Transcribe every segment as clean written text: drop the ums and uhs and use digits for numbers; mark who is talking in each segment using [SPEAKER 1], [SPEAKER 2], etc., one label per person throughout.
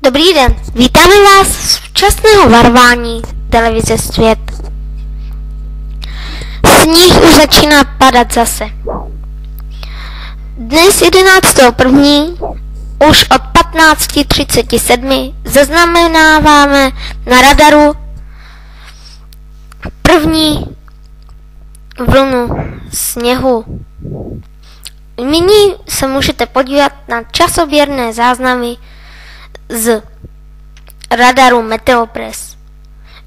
[SPEAKER 1] Dobrý den, vítáme vás z včasného varování televize Svět. Sníh už začíná padat zase. Dnes 11.1. už od 15:37 zaznamenáváme na radaru první vlnu sněhu. Nyní se můžete podívat na časověrné záznamy z radaru Meteopress.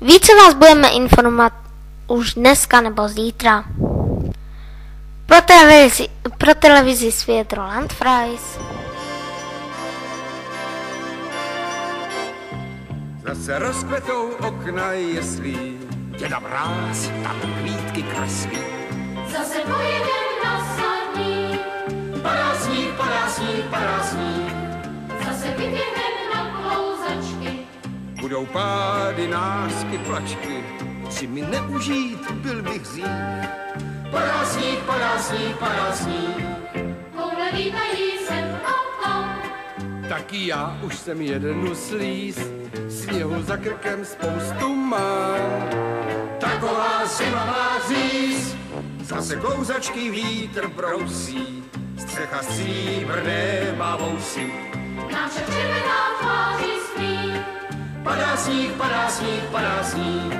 [SPEAKER 1] Více vás budeme informovat už dneska nebo zítra. Pro televizi Svět Roland Fries.
[SPEAKER 2] Zase rozkvetou okna jeslí, děda Mráz tam kvítky kreslí.
[SPEAKER 3] Zase pojedem na sadní,
[SPEAKER 2] Padá sníh, padá sníh, padá sníh.
[SPEAKER 3] zase vyběhnem na klouzačky.
[SPEAKER 2] Budou pády, násky, plačky, si mi neužít, byl bych zích. Padá sníh, padá sníh, padá sníh.
[SPEAKER 3] Koule lítají sem a tam,
[SPEAKER 2] Taky já už jsem jeden slíz, sněhu za krkem spoustu mám. Taková zima má říz, zase klouzačky vítr brousí, střecha stříbrné bavousí.
[SPEAKER 3] naše červená tváří smí.
[SPEAKER 2] Padá sníh, padá sníh, padá sníh.